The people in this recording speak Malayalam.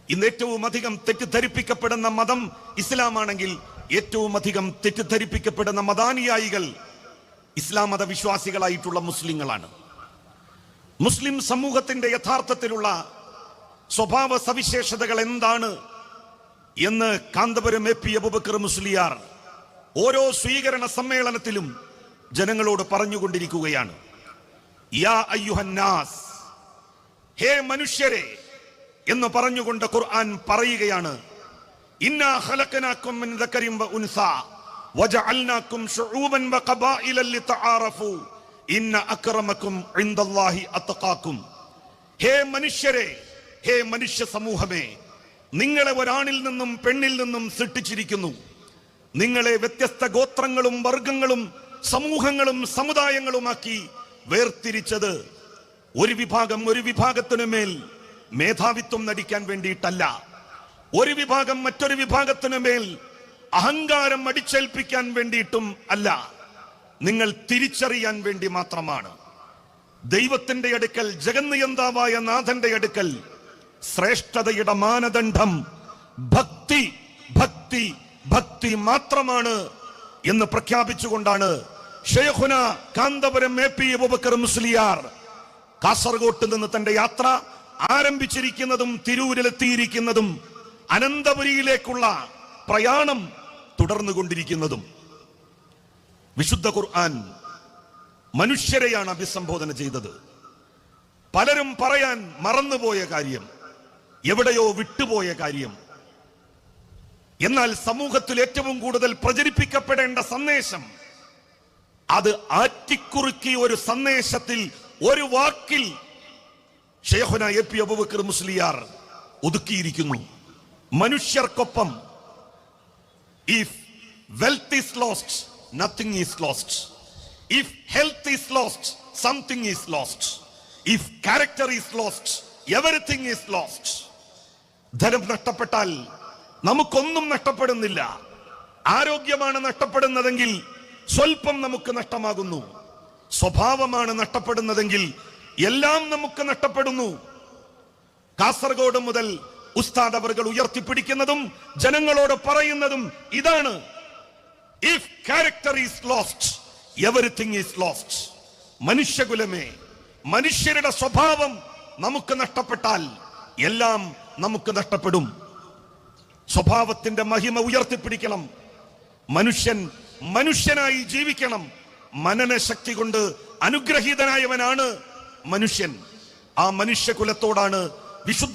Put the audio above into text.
ഇന്ന് ഏറ്റവും അധികം തെറ്റിദ്ധരിപ്പിക്കപ്പെടുന്ന മതം ഇസ്ലാമാണെങ്കിൽ ഏറ്റവും അധികം തെറ്റിദ്ധരിപ്പിക്കപ്പെടുന്ന മതാനുയായികൾ ഇസ്ലാം മതവിശ്വാസികളായിട്ടുള്ള മുസ്ലിങ്ങളാണ്. മുസ്ലിം സമൂഹത്തിന്റെ യഥാർത്ഥത്തിലുള്ള സ്വഭാവ സവിശേഷതകൾ എന്താണ് എന്ന് കാന്തപുരം എ പി അബൂബക്കർ മുസ്ലിയാർ ഓരോ സ്വീകരണ സമ്മേളനത്തിലും ജനങ്ങളോട് പറഞ്ഞുകൊണ്ടിരിക്കുകയാണ്. യാ അയ്യുഹന്നാസ്, ഹേ മനുഷ്യരെ എന്ന് പറഞ്ഞുകൊണ്ട് ഖുർആൻ പറയുകയാണ്, ഇന്നാ ഖലഖനാകും മിൻ ദക്കരിൻ വ ഉൻസാ വജഅൽനാകും ശുഊബൻ വ ഖബായില ലിതആറഫു ഇന്ന അക്രമകും ഇൻദല്ലാഹി അത്ഖാകും. ഹേ മനുഷ്യരെ, ഹേ മനുഷ്യ സമൂഹമേ, നിങ്ങളെ ഒരാണിൽ നിന്നും പെണ്ണിൽ നിന്നും സൃഷ്ടിച്ചിരിക്കുന്നു. നിങ്ങളെ വ്യത്യസ്ത ഗോത്രങ്ങളും വർഗങ്ങളും സമൂഹങ്ങളും സമുദായങ്ങളുമാക്കി വേർതിരിച്ചത് ഒരു വിഭാഗം ഒരു വിഭാഗത്തിനു മേൽ മേധാവിത്വം നടിക്കാൻ വേണ്ടിയിട്ടല്ല, ഒരു വിഭാഗം മറ്റൊരു വിഭാഗത്തിനു മേൽ അഹങ്കാരം അടിച്ചേൽപ്പിക്കാൻ വേണ്ടിയിട്ടും അല്ല, നിങ്ങൾ തിരിച്ചറിയാൻ വേണ്ടി മാത്രമാണ്. ദൈവത്തിന്റെ അടുക്കൽ, ജഗന്നിയന്താവായ നാഥന്റെ അടുക്കൽ ശ്രേഷ്ഠതയുടെ മാനദണ്ഡം ഭക്തി, ഭക്തി, ഭക്തി മാത്രമാണ് എന്ന് പ്രഖ്യാപിച്ചുകൊണ്ടാണ് ഷെയ്ഖുന കാന്തപുരം എ പി അബൂബക്കർ മുസ്ലിയാർ കാസർഗോട്ട് നിന്ന് തന്റെ യാത്ര ആരംഭിച്ചിരിക്കുന്നതും തിരൂരിലെത്തിയിരിക്കുന്നതും അനന്തപുരിയിലേക്കുള്ള പ്രയാണം തുടർന്നുകൊണ്ടിരിക്കുന്നതും. വിശുദ്ധ ഖുർആൻ മനുഷ്യരെയാണ് അഭിസംബോധന ചെയ്തത്. പലരും പറയാൻ മറന്നുപോയ കാര്യം, എവിടെയോ വിട്ടുപോയ കാര്യം. എന്നാൽ സമൂഹത്തിൽ ഏറ്റവും കൂടുതൽ പ്രചരിപ്പിക്കപ്പെടേണ്ട സന്ദേശം, അത് ആറ്റിക്കുറുക്കിയ ഒരു സന്ദേശത്തിൽ, ഒരു വാക്കിൽ ഷെയ്ഖുന എ പി അബൂബക്കർ മുസ്ലിയാർ ഒതുക്കിയിരിക്കുന്നു. മനുഷ്യർക്കൊപ്പം if wealth is lost, nothing is lost. If health is lost, something is lost. If character is lost, everything is lost. ധനം നഷ്ടപ്പെട്ടാൽ നമുക്കൊന്നും നഷ്ടപ്പെടുന്നില്ല. ആരോഗ്യമാണ് നഷ്ടപ്പെടുന്നതെങ്കിൽ സ്വൽപ്പം നമുക്ക് നഷ്ടമാകുന്നു. സ്വഭാവമാണ് നഷ്ടപ്പെടുന്നതെങ്കിൽ എല്ലാം നമുക്ക് നഷ്ടപ്പെടുന്നു. കാസർഗോഡ് മുതൽ ഉസ്താദ് അവറുകൾ ഉയർത്തിപ്പിടിക്കുന്നതും ജനങ്ങളോട് പറയുന്നതും ഇതാണ്: if character is lost, everything is lost. മനുഷ്യകുലമേ, മനുഷ്യരുടെ സ്വഭാവം നമുക്ക് നഷ്ടപ്പെട്ടാൽ എല്ലാം നമുക്ക് നഷ്ടപ്പെടും. സ്വഭാവത്തിന്റെ മഹിമ ഉയർത്തിപ്പിടിക്കണം. മനുഷ്യൻ മനുഷ്യനായി ജീവിക്കണം. മനനശക്തി കൊണ്ട് അനുഗ്രഹീതനായവനാണ് മനുഷ്യൻ. ആ മനുഷ്യകുലത്തോടാണ് വിശുദ്ധ